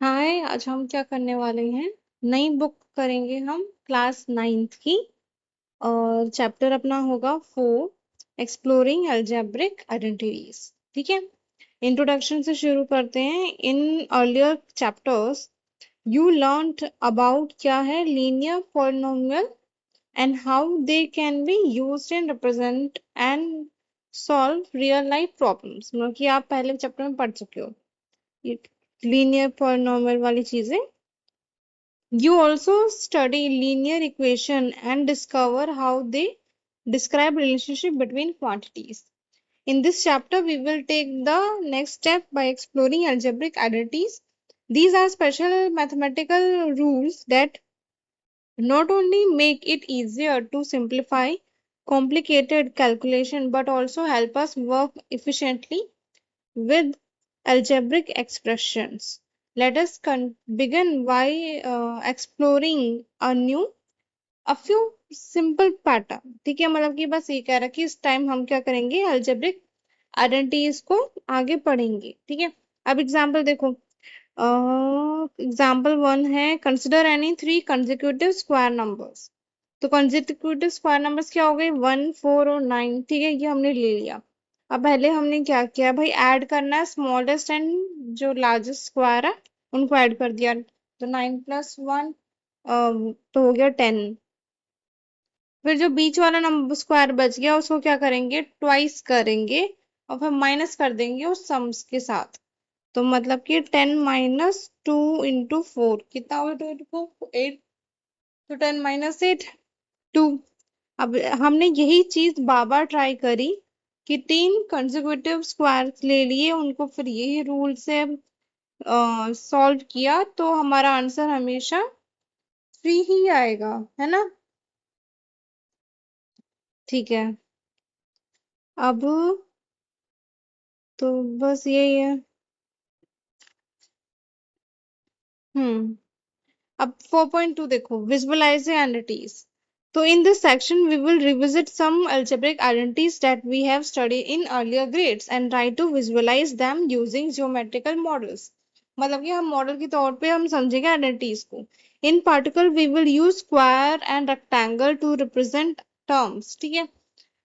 हाय, आज हम क्या करने वाले हैं। नई बुक करेंगे हम क्लास 9th की। और चैप्टर अपना होगा 4, एक्सप्लोरिंग अलजेब्रिक आइडेंटिटीज। ठीक है। इंट्रोडक्शन से शुरू करते हैं। In earlier chapters you learned about क्या है linear polynomial and how they can be used in represent and solve real life problems. मतलब कि आप पहले चैप्टर में पढ़ चुके हो ये लीनियर पॉलिनोमियल वाली चीजें। You also study linear equation and discover how they describe relationship between quantities. In this chapter, we will take the next step by exploring algebraic identities. These are special mathematical rules that not only make it easier to simplify complicated calculation but also help us work efficiently with algebraic expressions. Let us begin by exploring a few simple pattern। ठीक है, मतलब कि बस ये कह रहा है कि इस टाइम हम क्या करेंगे, algebraic आइडेंटिटीज को आगे पढ़ेंगे। ठीक है। अब एग्जाम्पल देखो। एग्जाम्पल 1 है, consider any 3 consecutive square numbers. तो कंसेक्यूटिव स्क्वायर नंबर्स क्या हो गए, 1, 4 और 9। ठीक है, ये हमने ले लिया। अब पहले हमने क्या किया भाई, ऐड करना है स्मॉलेस्ट एंड जो लार्जेस्ट स्क्वायर है उनको ऐड कर दिया। तो 9+1 तो हो गया 10। फिर जो बीच वाला नंबर स्क्वायर बच गया उसको क्या करेंगे, ट्वाइस करेंगे और फिर माइनस कर देंगे उस सम्स के साथ। तो मतलब कि 10 - 2 × 4 कितना हो गया, 2 × 4 8। तो 10 - 8 2। अब हमने यही चीज बार बार ट्राई करी कि 3 कंसेक्यूटिव स्क्वायर्स ले लिए, उनको फिर यही रूल से सॉल्व किया, तो हमारा आंसर हमेशा 3 ही आएगा, है ना। ठीक है। अब तो बस यही है। हम्म। अब 4.2 देखो, विजुअलाइज एंटिटीज। तो in this section we will revisit some algebraic identities that we have studied in earlier grades and try to visualize them using geometrical models। मतलब कि हम मॉडल के तौर पे हम समझेंगे आइडेंटिटीज को। In particular we will use square and rectangle to represent terms. ठीक है।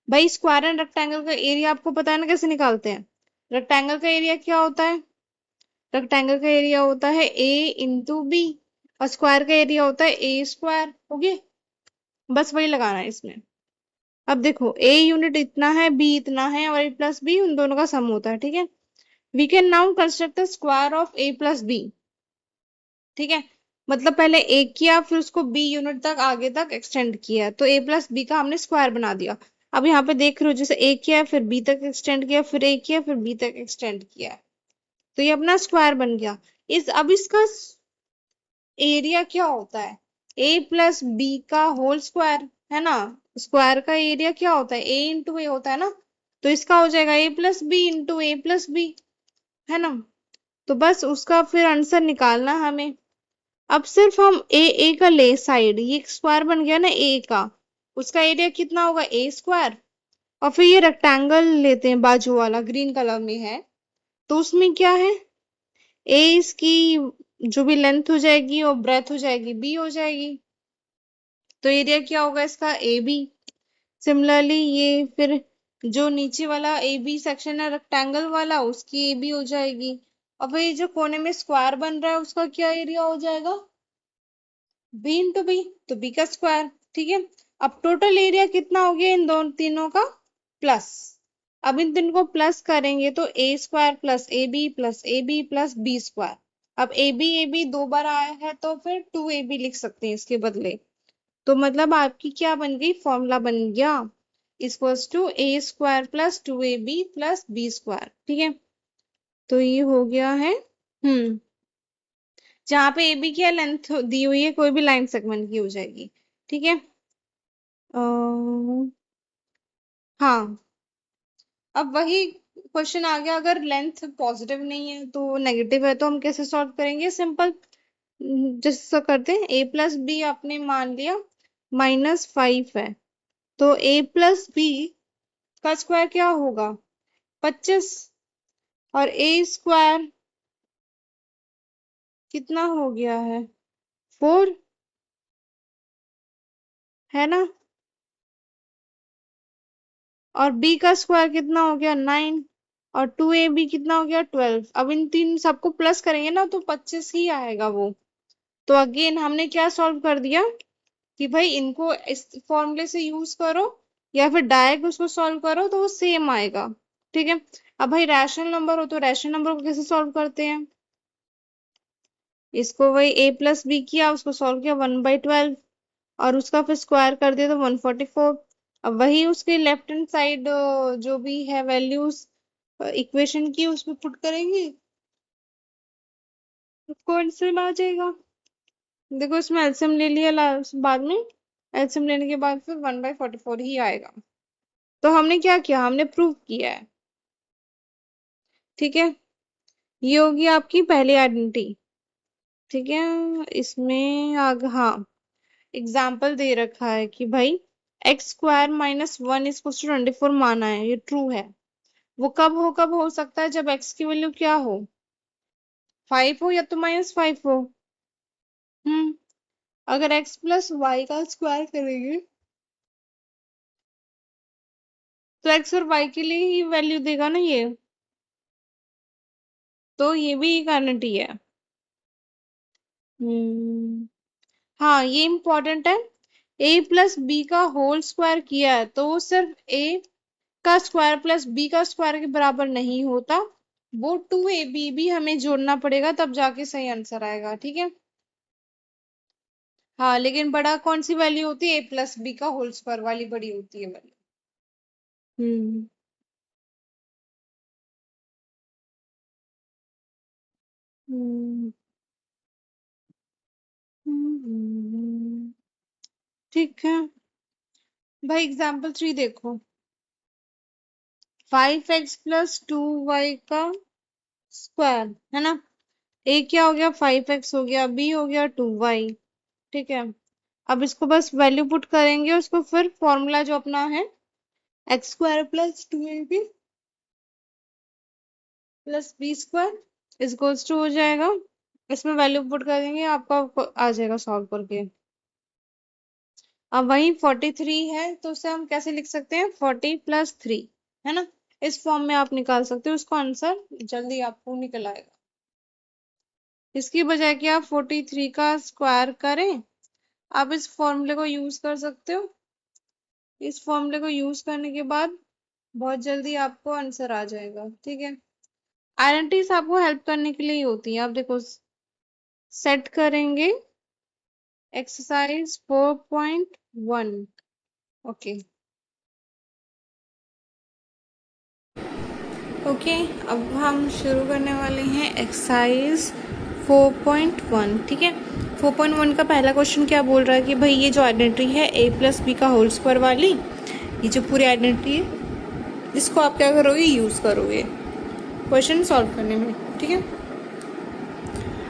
भाई स्क्वायर एंड रेक्टेंगल का एरिया आपको पता है ना कैसे निकालते हैं। रेक्टेंगल का एरिया क्या होता है, रेक्टेंगल का एरिया होता है A × B और स्क्वायर का एरिया होता है A²। ओके, बस वही लगाना है इसमें। अब देखो, A यूनिट इतना है, B इतना है और A+B उन दोनों का सम होता है। ठीक है। We can now construct the square of A+B। ठीक है। मतलब पहले A किया, फिर उसको B यूनिट तक आगे तक एक्सटेंड किया, तो A+B का हमने स्क्वायर बना दिया। अब यहाँ पे देख रहे हो, जैसे A किया फिर B तक एक्सटेंड किया, फिर A किया फिर B तक एक्सटेंड किया, तो ये अपना स्क्वायर बन गया। अब इसका एरिया क्या होता है, A+B का होल स्क्वायर, है ना। स्क्वायर का एरिया क्या होता है, A × A होता है ना। तो इसका हो जाएगा A+B × A+B, है ना। तो बस उसका फिर आंसर निकालना हमें। अब सिर्फ हम ए का ले साइड, ये स्क्वायर बन गया ना ए का, उसका एरिया कितना होगा A²। और फिर ये रेक्टेंगल लेते हैं बाजू वाला, ग्रीन कलर में है, तो उसमें क्या है, ए इसकी जो भी लेंथ हो जाएगी और ब्रेथ हो जाएगी B हो जाएगी। तो एरिया क्या होगा इसका AB। सिमिलरली ये फिर जो नीचे वाला AB सेक्शन है रेक्टेंगल वाला, उसकी AB हो जाएगी। और फिर ये जो कोने में स्क्वायर बन रहा है उसका क्या एरिया हो जाएगा, B × B, तो B का स्क्वायर। ठीक है। अब टोटल एरिया कितना हो गया इन दोनों तीनों का, प्लस। अब इन तीनों को प्लस करेंगे तो A² + AB + AB + B²। अब AB दो बार आया है तो फिर 2AB लिख सकते हैं इसके बदले। तो मतलब आपकी क्या बन गई, फॉर्मूला बन गया equals to A² + 2AB + B²। ठीक है। तो ये हो गया है। जहां पे AB की लेंथ दी हुई है, कोई भी लाइन सेगमेंट की हो जाएगी। ठीक है। हाँ। अब वही क्वेश्चन आ गया, अगर लेंथ पॉजिटिव नहीं है तो नेगेटिव है, तो हम कैसे सॉल्व करेंगे, सिंपल। जैसे करते हैं, A+B आपने मान लिया -5 है, तो A+B का स्क्वायर क्या होगा 25, और A² कितना हो गया है? 4 है ना। और बी का स्क्वायर कितना हो गया? 9। और 2ab कितना हो गया? 12। अब इन तीन सबको प्लस करेंगे ना तो 25 ही आएगा वो। तो अगेन हमने क्या सॉल्व कर दिया कि भाई इनको इस फॉर्मूले से यूज करो या फिर डायरेक्ट उसको सॉल्व करो तो वो सेम आएगा। ठीक है। अब भाई रैशनल नंबर हो तो रैशनल नंबर को कैसे सॉल्व करते हैं? इसको वही a+b किया, उसको सॉल्व किया 1/12 और उसका फिर स्क्वायर कर दिया तो 144। अब वही उसके लेफ्ट हैंड साइड जो भी है वैल्यूज इक्वेशन की उसमें पुट करेंगे, आपको आंसर आ जाएगा। देखो इसमें एलसीएम ले लिया बाद में, एलसीएम लेने के बाद फिर 1/44 ही आएगा। तो हमने क्या किया? हमने प्रूव किया है। ठीक है। ये होगी आपकी पहली आइडेंटिटी। ठीक है। इसमें हाँ, एग्जाम्पल दे रखा है कि भाई x² - 1 = 24 माना है, ये ट्रू है। वो कब हो सकता है? जब x की वैल्यू क्या हो? 5 हो या तो -5 हो। हम्म। अगर x + y का स्क्वायर करेंगे तो x और y के लिए ही वैल्यू देगा ना ये। तो ये भी एक आइडेंटिटी है। हम्म। हाँ, ये इम्पोर्टेंट है। a+b का होल स्क्वायर किया है तो वो सिर्फ a का स्क्वायर प्लस b का स्क्वायर के बराबर नहीं होता, वो 2ab भी हमें जोड़ना पड़ेगा तब जाके सही आंसर आएगा। ठीक है। हाँ, लेकिन बड़ा कौन सी वैल्यू होती है? a+b का होल स्क्वायर वाली बड़ी होती है वैल्यू। हम्म। हम्म। हम्म। ठीक है। भाई एग्जाम्पल 3 देखो। 5x + 2y का स्क्वायर है ना। a क्या हो गया? 5x हो गया, b हो गया 2y। ठीक है। अब इसको बस वैल्यू पुट करेंगे, उसको फिर फॉर्मूला जो अपना है x² + 2ab + b² equals to हो जाएगा। इसमें वैल्यू पुट कर देंगे, आपका आ जाएगा सॉल्व करके। अब वही 43 है तो उसे हम कैसे लिख सकते हैं? 40 + 3 है ना। इस फॉर्म में आप निकाल सकते हो, उसका आंसर जल्दी आपको निकल आएगा। इसकी बजाय कि आप 43 का स्क्वायर करें, आप इस फॉर्मूले को यूज कर सकते हो। इस फॉर्मूले को यूज करने के बाद बहुत जल्दी आपको आंसर आ जाएगा। ठीक है। आइडेंटिटीज आपको हेल्प करने के लिए ही होती है। आप देखो, सेट करेंगे एक्सरसाइज 4.1। ओके। ओके, अब हम शुरू करने वाले हैं एक्सरसाइज 4.1। ठीक है। 4.1 का पहला क्वेश्चन क्या बोल रहा है कि भाई ये जो आइडेंटिटी है a+b का होल स्क्वायर वाली, ये जो पूरी आइडेंटिटी है इसको आप क्या करोगे? यूज करोगे क्वेश्चन सॉल्व करने में। ठीक है।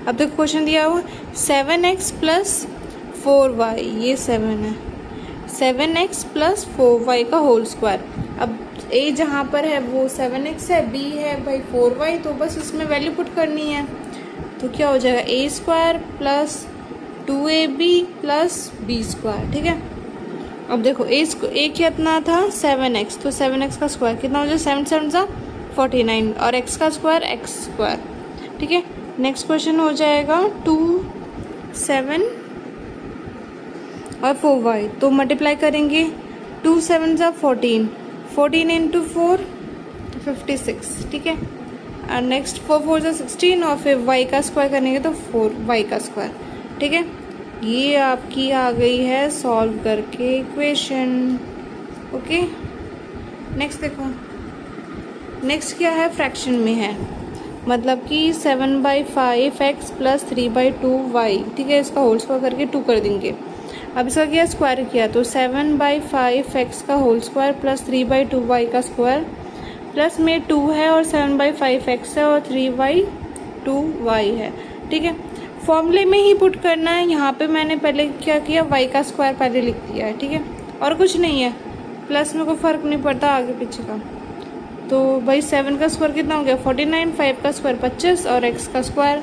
अब तक क्वेश्चन दिया हुआ 7x + 4y, ये 7 है। 7x + 4y का होल स्क्वायर। अब a जहाँ पर है वो 7x है, b है भाई 4y, तो बस इसमें वैल्यू पुट करनी है। तो क्या हो जाएगा? a² + 2ab + b²। ठीक है। अब देखो a कितना था? 7x, तो 7x का स्क्वायर कितना हो जाएगा? 7 7 49 और x का स्क्वायर x²। ठीक है। नेक्स्ट क्वेश्चन हो जाएगा 2 7 और 4y, तो मल्टीप्लाई करेंगे 2 7 14, 14 × 4 56। ठीक है। और नेक्स्ट 4 4 16 और फिर y का स्क्वायर करेंगे तो 4y का स्क्वायर। ठीक है। ये आपकी आ गई है सॉल्व करके इक्वेशन। ओके। नेक्स्ट देखो, नेक्स्ट क्या है? फ्रैक्शन में है, मतलब कि 7/5x + 3/2y। ठीक है। इसका होल स्क्वायर करके 2 कर देंगे। अब इसका क्या स्क्वायर किया तो 7/5x का होल स्क्वायर + 3/2y का स्क्वायर, प्लस में 2 है और 7/5x है और 3/2y है। ठीक है। फॉर्मूले में ही पुट करना है। यहाँ पे मैंने पहले क्या किया? y का स्क्वायर पहले लिख दिया है। ठीक है। और कुछ नहीं है, प्लस में कोई फर्क नहीं पड़ता आगे पीछे का। तो भाई 7 का स्क्वायर कितना हो गया? 49, 5 का स्क्वायर 25 और x का स्क्वायर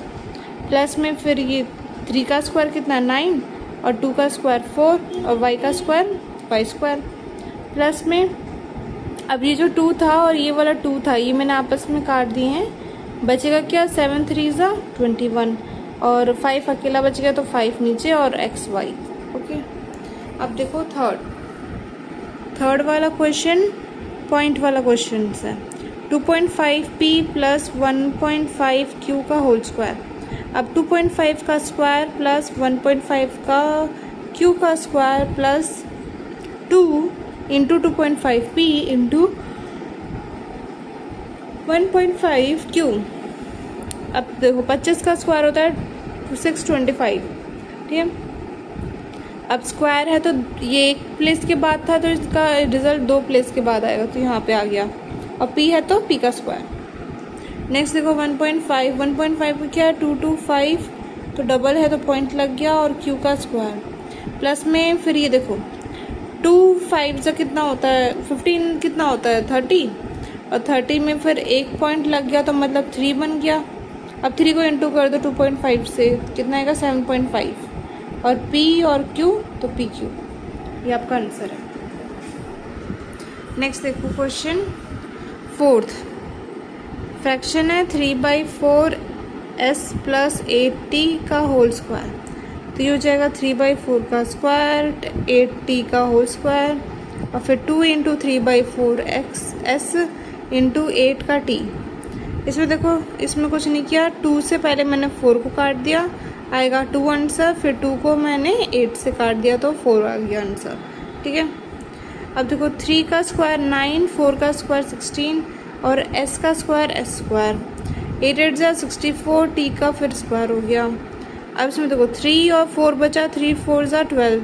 प्लस में फिर ये 3 का स्क्वायर कितना 9 और 2 का स्क्वायर 4 और y का स्क्वायर y स्क्वायर प्लस में अब ये जो 2 था और ये वाला 2 था ये मैंने आपस में काट दिए हैं, बचेगा क्या 7 3 ज़ा 21 और 5 अकेला बचेगा तो 5 नीचे और एक्स वाई। ओके, अब देखो थर्ड वाला क्वेश्चन पॉइंट वाला क्वेश्चन है 2.5p प्लस 1.5 q का होल स्क्वायर। अब 2.5 का स्क्वायर प्लस 1.5 का q का square plus 2 into 2.5p into 1.5q। अब देखो 25 का स्क्वायर होता है 625, ठीक है। अब स्क्वायर है तो ये एक प्लेस के बाद था तो इसका रिजल्ट 2 प्लेस के बाद आएगा तो यहाँ पे आ गया, और p है तो p का स्क्वायर। नेक्स्ट देखो 1.5 क्या है 2 2 5 तो डबल है तो पॉइंट लग गया और q का स्क्वायर प्लस में फिर ये देखो 2 5 से कितना होता है 15 कितना होता है 30 और 30 में फिर एक पॉइंट लग गया तो मतलब 3 बन गया। अब 3 को इंटू कर दो 2.5 से कितना आएगा 7.5 और p और q तो pq, ये आपका आंसर है। नेक्स्ट देखो क्वेश्चन फोर्थ फ्रैक्शन है 3/4 s प्लस 8t का होल स्क्वायर। तो ये हो जाएगा 3/4 का स्क्वायर 8t का होल स्क्वायर और फिर 2 इंटू 3/4 s इंटू 8 का t। इसमें देखो इसमें कुछ नहीं किया, 2 से पहले मैंने 4 को काट दिया आएगा 2 आंसर, फिर 2 को मैंने 8 से काट दिया तो 4 आ गया आंसर, ठीक है। अब देखो 3 का स्क्वायर 9 4 का स्क्वायर 16 और s का स्क्वायर s स्क्वायर 8 8 जा 64 t का फिर स्क्वायर हो गया। अब इसमें देखो 3 और 4 बचा 3 4 जा 12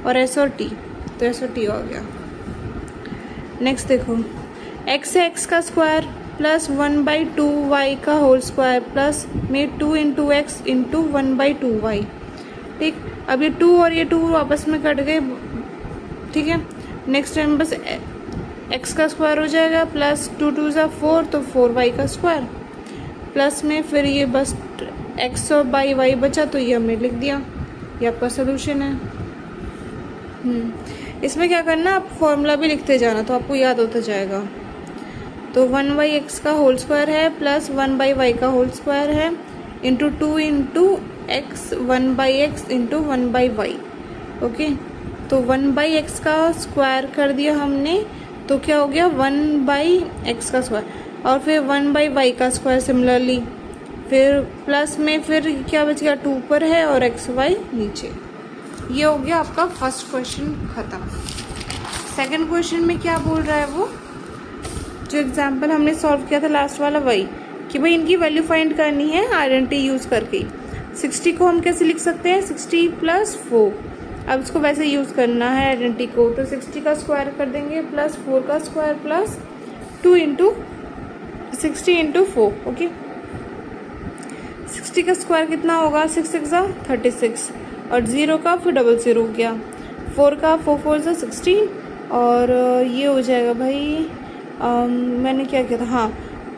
और s और t तो s और t हो गया। नेक्स्ट देखो x है x का स्क्वायर प्लस 1/2y का होल स्क्वायर प्लस में 2 इंटू एक्स इंटू 1/2y, ठीक। अब ये 2 और ये 2 आपस में कट गए, ठीक है। नेक्स्ट टाइम बस x का स्क्वायर हो जाएगा प्लस 2 2 ज़ा 4 तो 4y का स्क्वायर प्लस में फिर ये बस x और बाई y बचा तो ये हमने लिख दिया, ये आपका सोल्यूशन है। इसमें क्या करना आप फॉर्मूला भी लिखते जाना तो आपको याद होता जाएगा। तो 1/x का होल स्क्वायर है प्लस 1/y का होल स्क्वायर है into 2 into x 1/x into 1/y। Okay, तो 1/x का स्क्वायर कर दिया हमने तो क्या हो गया 1/x का स्क्वायर और फिर 1/y का स्क्वायर सिमिलरली, फिर प्लस में फिर क्या बच गया 2 ऊपर है और x y नीचे। ये हो गया आपका फर्स्ट क्वेश्चन खत्म। सेकंड क्वेश्चन में क्या बोल रहा है वो जो एग्जाम्पल हमने सॉल्व किया था लास्ट वाला वही कि भाई इनकी वैल्यू फाइंड करनी है आइडेंटिटी यूज़ करके। 60 को हम कैसे लिख सकते हैं 60 प्लस 4। अब इसको वैसे यूज़ करना है आइडेंटिटी को तो 60 का स्क्वायर कर देंगे प्लस 4 का square plus 2 into 60 into 4। Okay, 60 का स्क्वायर कितना होगा 6 6 ज़ा 36 और 0 का फिर 00 हो गया, 4 का 4 4 ज़ा 16 और ये हो जाएगा भाई मैंने क्या किया था, हाँ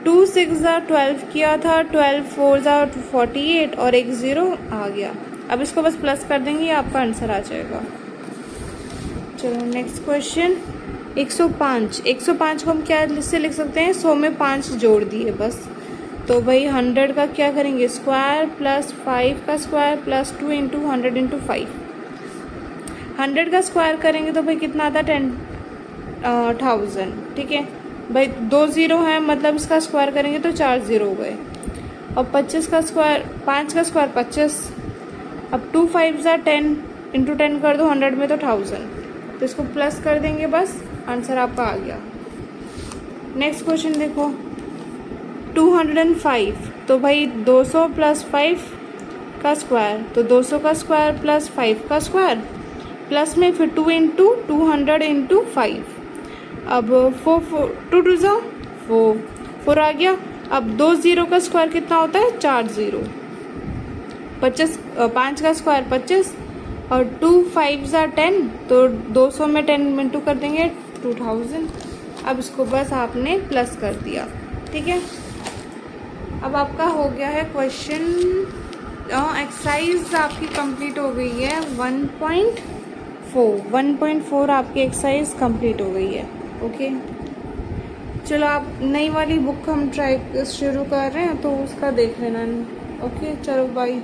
2 6 ज़ा 12 किया था 12 4 ज़ा 48 और एक 0 आ गया। अब इसको बस प्लस कर देंगे आपका आंसर आ जाएगा। चलो नेक्स्ट क्वेश्चन 105 को हम क्या से लिख सकते हैं 100 में 5 जोड़ दिए बस, तो भाई 100 का क्या करेंगे स्क्वायर प्लस 5 का स्क्वायर प्लस 2 इंटू 100 इंटू 5। 100 का स्क्वायर करेंगे तो भाई कितना आता है 10,000, ठीक है भाई 2 0 है मतलब इसका स्क्वायर करेंगे तो 4 0 हो गए और 25 का स्क्वायर 5 का स्क्वायर 25। अब 2 5 ज़ा 10 इंटू 10 कर दो 100 में तो 1000, तो इसको प्लस कर देंगे बस आंसर आपका आ गया। नेक्स्ट क्वेश्चन देखो 205 तो भाई 200 प्लस 5 का स्क्वायर तो 200 का स्क्वायर प्लस 5 का स्क्वायर प्लस में फिर 2 इंटू 200 इंटू 5। अब 4 2 2 ज़ा 4 आ गया। अब 2 0 का स्क्वायर कितना होता है 4 0, 5 का स्क्वायर 25 और 2 5 ज़ा 10 तो 200 में 10 इंटू कर देंगे 2000। अब इसको बस आपने प्लस कर दिया, ठीक है। अब आपका हो गया है क्वेश्चन एक्सरसाइज आपकी कंप्लीट हो गई है 1.4 आपकी एक्सरसाइज कंप्लीट हो गई है। ओके, चलो आप नई वाली बुक हम ट्राई शुरू कर रहे हैं तो उसका देख लेना। ओके, चलो बाय।